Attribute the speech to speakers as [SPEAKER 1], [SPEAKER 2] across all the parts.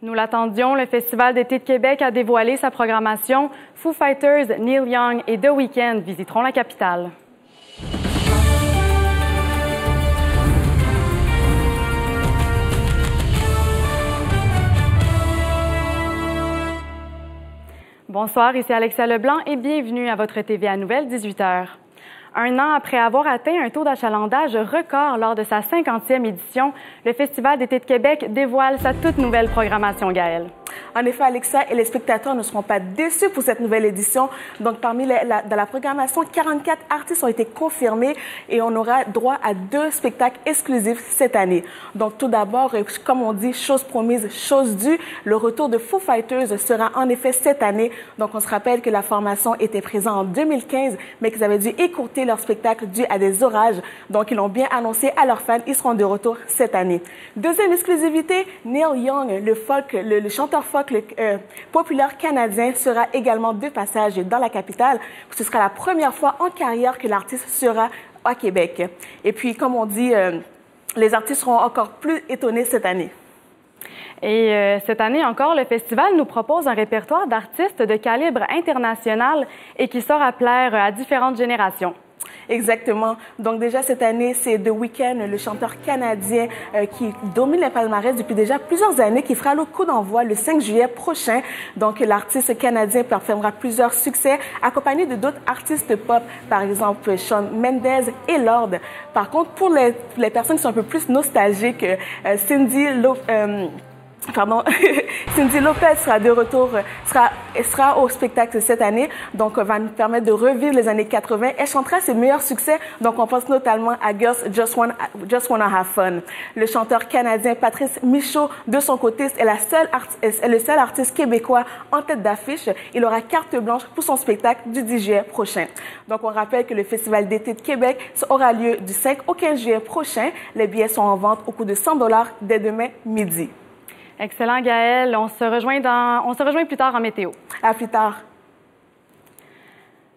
[SPEAKER 1] Nous l'attendions, le Festival d'été de Québec a dévoilé sa programmation. Foo Fighters, Neil Young et The Weeknd visiteront la capitale. Bonsoir, ici Alexia Leblanc et bienvenue à votre TVA Nouvelle 18h. Un an après avoir atteint un taux d'achalandage record lors de sa 50e édition, le Festival d'été de Québec dévoile sa toute nouvelle programmation, Gaëlle.
[SPEAKER 2] En effet, Alexa, et les spectateurs ne seront pas déçus pour cette nouvelle édition. Donc, parmi dans la programmation, 44 artistes ont été confirmés et on aura droit à 2 spectacles exclusifs cette année. Donc, tout d'abord, comme on dit, chose promise, chose due, le retour de Foo Fighters sera en effet cette année. Donc, on se rappelle que la formation était présente en 2015, mais qu'ils avaient dû écourter leur spectacle dû à des orages. Donc, ils l'ont bien annoncé à leurs fans, ils seront de retour cette année. Deuxième exclusivité, Neil Young, le chanteur folk populaire canadien, sera également de passage dans la capitale. Ce sera la première fois en carrière que l'artiste sera à Québec. Et puis, comme on dit, les artistes seront encore plus étonnés cette année.
[SPEAKER 1] Et cette année encore, le festival nous propose un répertoire d'artistes de calibre international et qui saura plaire à différentes générations.
[SPEAKER 2] Exactement. Donc déjà cette année, c'est The Weeknd, le chanteur canadien qui domine les palmarès depuis déjà plusieurs années, qui fera le coup d'envoi le 5 juillet prochain. Donc l'artiste canadien performera plusieurs succès, accompagné de d'autres artistes pop, par exemple Shawn Mendes et Lorde. Par contre, pour les personnes qui sont un peu plus nostalgiques, Cyndi Lopez sera de retour, sera au spectacle cette année, donc va nous permettre de revivre les années 80. Elle chantera ses meilleurs succès, donc on pense notamment à Girls Just Wanna Have Fun. Le chanteur canadien Patrice Michaud, de son côté, est le seul artiste québécois en tête d'affiche. Il aura carte blanche pour son spectacle du 10 juillet prochain. Donc on rappelle que le Festival d'été de Québec aura lieu du 5 au 15 juillet prochain. Les billets sont en vente au coût de 100 $ dès demain midi.
[SPEAKER 1] Excellent, Gaëlle. On se rejoint plus tard en météo.
[SPEAKER 2] À plus tard.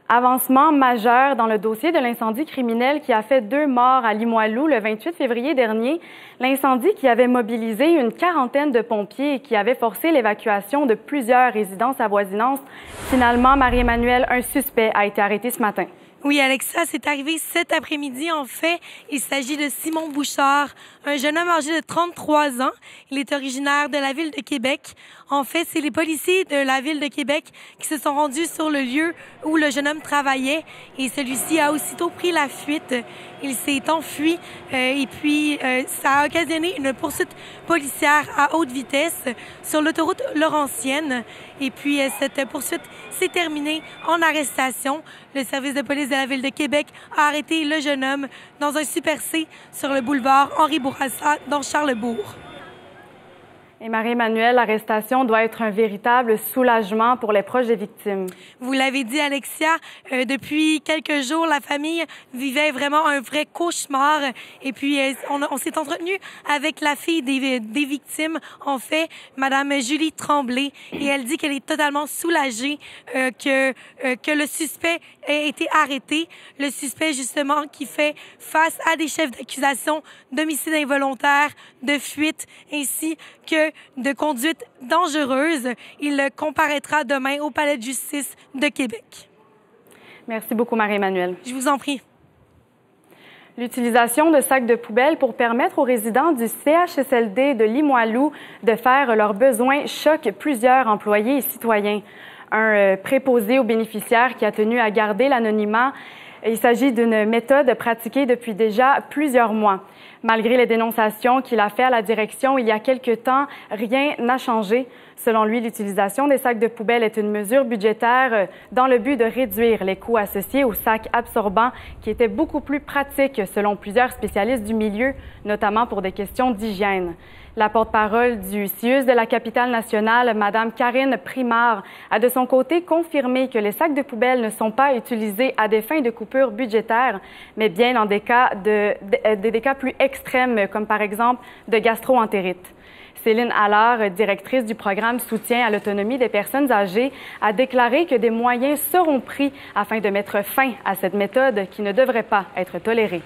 [SPEAKER 1] Avancement majeur dans le dossier de l'incendie criminel qui a fait 2 morts à Limoilou le 28 février dernier. L'incendie qui avait mobilisé une quarantaine de pompiers et qui avait forcé l'évacuation de plusieurs résidences avoisinantes. Finalement, Marie-Emmanuelle, un suspect a été arrêté ce matin.
[SPEAKER 3] Oui, Alexa, c'est arrivé cet après-midi. En fait, il s'agit de Simon Bouchard, un jeune homme âgé de 33 ans. Il est originaire de la ville de Québec. En fait, c'est les policiers de la ville de Québec qui se sont rendus sur le lieu où le jeune homme travaillait et celui-ci a aussitôt pris la fuite. Il s'est enfui et puis ça a occasionné une poursuite policière à haute vitesse sur l'autoroute Laurentienne. Et puis cette poursuite s'est terminée en arrestation. Le service de police de la ville de Québec a arrêté le jeune homme dans un Super C sur le boulevard Henri Bourassa dans Charlesbourg.
[SPEAKER 1] Et Marie-Emmanuelle, l'arrestation doit être un véritable soulagement pour les proches des victimes.
[SPEAKER 3] Vous l'avez dit, Alexia, depuis quelques jours, la famille vivait vraiment un vrai cauchemar. Et puis, on s'est entretenu avec la fille des victimes, en fait, Madame Julie Tremblay. Et elle dit qu'elle est totalement soulagée que le suspect ait été arrêté. Le suspect, justement, qui fait face à des chefs d'accusation d'homicide involontaire, de fuite, ainsi que de conduite dangereuse. Il comparaîtra demain au Palais de justice de Québec.
[SPEAKER 1] Merci beaucoup, Marie-Emmanuelle.
[SPEAKER 3] Je vous en prie.
[SPEAKER 1] L'utilisation de sacs de poubelle pour permettre aux résidents du CHSLD de Limoilou de faire leurs besoins choque plusieurs employés et citoyens. Un préposé aux bénéficiaires qui a tenu à garder l'anonymat. Il s'agit d'une méthode pratiquée depuis déjà plusieurs mois. Malgré les dénonciations qu'il a fait à la direction il y a quelque temps, rien n'a changé. Selon lui, l'utilisation des sacs de poubelle est une mesure budgétaire dans le but de réduire les coûts associés aux sacs absorbants qui étaient beaucoup plus pratiques selon plusieurs spécialistes du milieu, notamment pour des questions d'hygiène. La porte-parole du CIUS de la capitale nationale, Mme Karine Primard, a de son côté confirmé que les sacs de poubelle ne sont pas utilisés à des fins de coupure budgétaire, mais bien dans des cas plus extrêmes, comme par exemple de gastro-entérite. Céline Allard, directrice du programme Soutien à l'autonomie des personnes âgées, a déclaré que des moyens seront pris afin de mettre fin à cette méthode qui ne devrait pas être tolérée.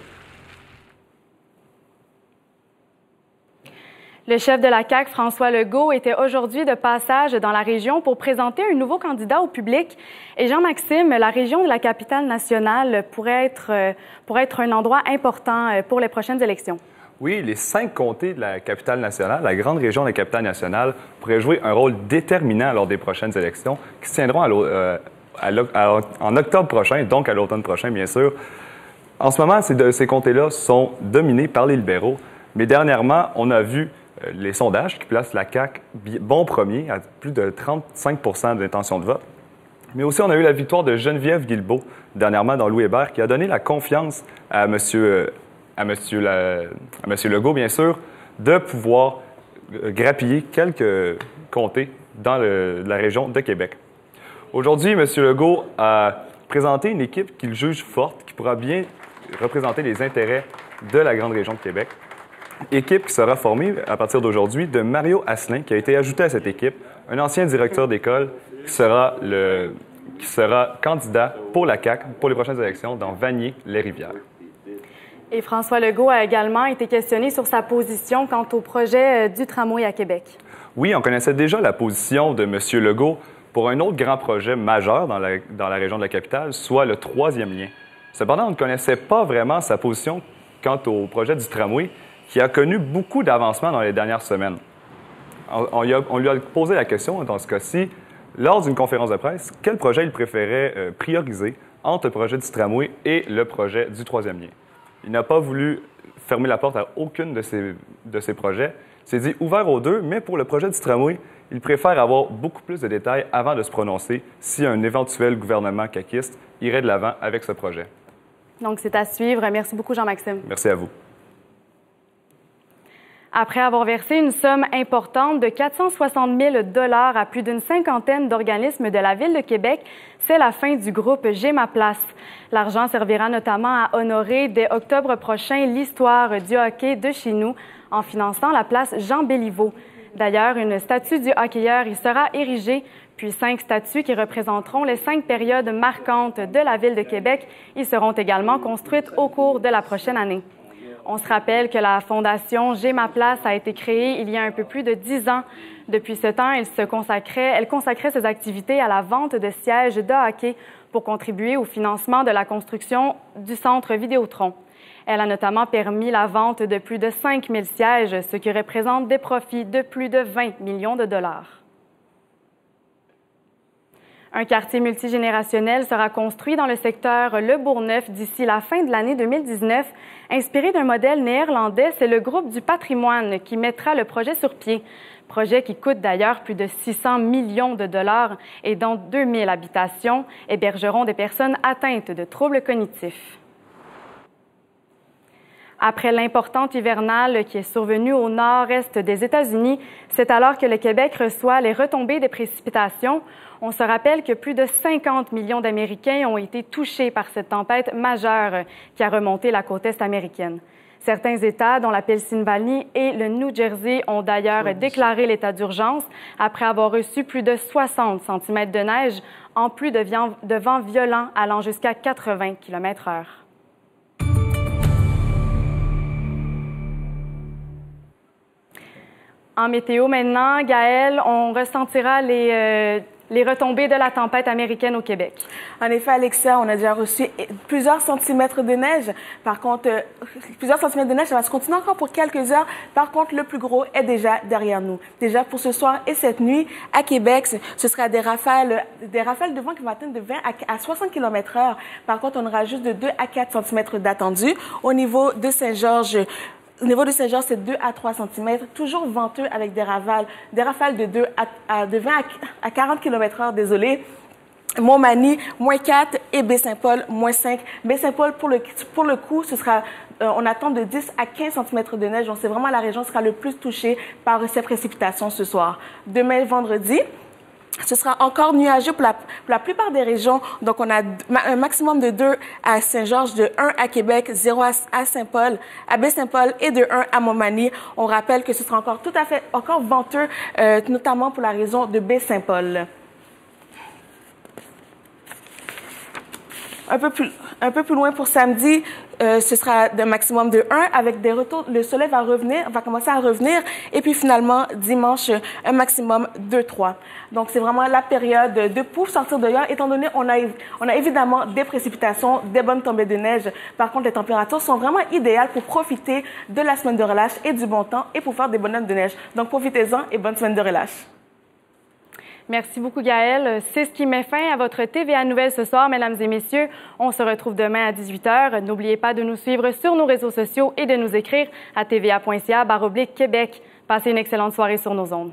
[SPEAKER 1] Le chef de la CAQ, François Legault, était aujourd'hui de passage dans la région pour présenter un nouveau candidat au public. Et Jean-Maxime, la région de la capitale nationale pourrait être un endroit important pour les prochaines élections.
[SPEAKER 4] Oui, les 5 comtés de la capitale nationale, la grande région de la capitale nationale, pourraient jouer un rôle déterminant lors des prochaines élections qui se tiendront en octobre prochain, donc à l'automne prochain, bien sûr. En ce moment, ces comtés-là sont dominés par les libéraux, mais dernièrement, on a vu les sondages qui placent la CAQ bon premier, à plus de 35 d'intention de vote. Mais aussi, on a eu la victoire de Geneviève Guilbeault, dernièrement dans Louis Hébert, qui a donné la confiance à M. Legault, bien sûr, de pouvoir grappiller quelques comtés dans la région de Québec. Aujourd'hui, M. Legault a présenté une équipe qu'il juge forte, qui pourra bien représenter les intérêts de la grande région de Québec. Équipe qui sera formée à partir d'aujourd'hui de Mario Asselin, qui a été ajouté à cette équipe, un ancien directeur d'école qui sera candidat pour la CAQ pour les prochaines élections dans Vanier-les-Rivières.
[SPEAKER 1] Et François Legault a également été questionné sur sa position quant au projet du tramway à Québec.
[SPEAKER 4] Oui, on connaissait déjà la position de M. Legault pour un autre grand projet majeur dans la région de la capitale, soit le 3e lien. Cependant, on ne connaissait pas vraiment sa position quant au projet du tramway, qui a connu beaucoup d'avancements dans les dernières semaines. On lui a posé la question, dans ce cas-ci, lors d'une conférence de presse, quel projet il préférait prioriser entre le projet du tramway et le projet du 3e lien. Il n'a pas voulu fermer la porte à aucune de ces projets. Il s'est dit ouvert aux deux, mais pour le projet du tramway, il préfère avoir beaucoup plus de détails avant de se prononcer si un éventuel gouvernement caquiste irait de l'avant avec ce projet.
[SPEAKER 1] Donc, c'est à suivre. Merci beaucoup, Jean-Maxime.
[SPEAKER 4] Merci à vous.
[SPEAKER 1] Après avoir versé une somme importante de 460 000 $ à plus d'une cinquantaine d'organismes de la Ville de Québec, c'est la fin du groupe J'ai ma place. L'argent servira notamment à honorer dès octobre prochain l'histoire du hockey de chez nous en finançant la place Jean Béliveau. D'ailleurs, une statue du hockeyeur y sera érigée, puis 5 statues qui représenteront les 5 périodes marquantes de la Ville de Québec y seront également construites au cours de la prochaine année. On se rappelle que la Fondation J'ai ma place a été créée il y a un peu plus de 10 ans. Depuis ce temps, elle consacrait ses activités à la vente de sièges de hockey pour contribuer au financement de la construction du centre Vidéotron. Elle a notamment permis la vente de plus de 5 000 sièges, ce qui représente des profits de plus de 20 millions de dollars. Un quartier multigénérationnel sera construit dans le secteur Le Bourgneuf d'ici la fin de l'année 2019. Inspiré d'un modèle néerlandais, c'est le groupe du patrimoine qui mettra le projet sur pied. Projet qui coûte d'ailleurs plus de 600 millions de dollars et dont 2000 habitations hébergeront des personnes atteintes de troubles cognitifs. Après l'importante hivernale qui est survenue au nord-est des États-Unis, c'est alors que le Québec reçoit les retombées des précipitations. On se rappelle que plus de 50 millions d'Américains ont été touchés par cette tempête majeure qui a remonté la côte est américaine. Certains États, dont la Pennsylvanie et le New Jersey, ont d'ailleurs déclaré l'état d'urgence après avoir reçu plus de 60 cm de neige, en plus de vents violents allant jusqu'à 80 km/h. En météo maintenant, Gaëlle, on ressentira les retombées de la tempête américaine au Québec.
[SPEAKER 2] En effet, Alexia, on a déjà reçu plusieurs centimètres de neige. Par contre, plusieurs centimètres de neige, ça va se continuer encore pour quelques heures. Par contre, le plus gros est déjà derrière nous. Déjà pour ce soir et cette nuit, à Québec, ce sera des rafales de vent qui vont atteindre de 20 à 60 km/h. Par contre, on aura juste de 2 à 4 cm d'attendus. Au niveau de Saint-Georges, c'est 2 à 3 cm, toujours venteux avec des rafales de 20 à 40 km/h, désolé. Montmagny, -4 et Baie-Saint-Paul, -5. Baie-Saint-Paul, pour le coup, on attend de 10 à 15 cm de neige. Donc, c'est vraiment la région qui sera le plus touchée par ces précipitations ce soir. Demain, vendredi, ce sera encore nuageux pour la plupart des régions. Donc, on a un maximum de 2 à Saint-Georges, de 1 à Québec, 0 à Saint-Paul, à Baie-Saint-Paul et de 1 à Montmagny. On rappelle que ce sera encore venteux, notamment pour la région de Baie-Saint-Paul. Un peu plus loin pour samedi, ce sera d'un maximum de 1 avec des retours. Le soleil va commencer à revenir. Et puis finalement, dimanche, un maximum de 3. Donc, c'est vraiment la période de pour sortir dehors, étant donné on a évidemment des précipitations, des bonnes tombées de neige. Par contre, les températures sont vraiment idéales pour profiter de la semaine de relâche et du bon temps et pour faire des bonhommes de neige. Donc, profitez-en et bonne semaine de relâche.
[SPEAKER 1] Merci beaucoup, Gaëlle. C'est ce qui met fin à votre TVA Nouvelles ce soir, mesdames et messieurs. On se retrouve demain à 18 h. N'oubliez pas de nous suivre sur nos réseaux sociaux et de nous écrire à tva.ca/Québec. Passez une excellente soirée sur nos ondes.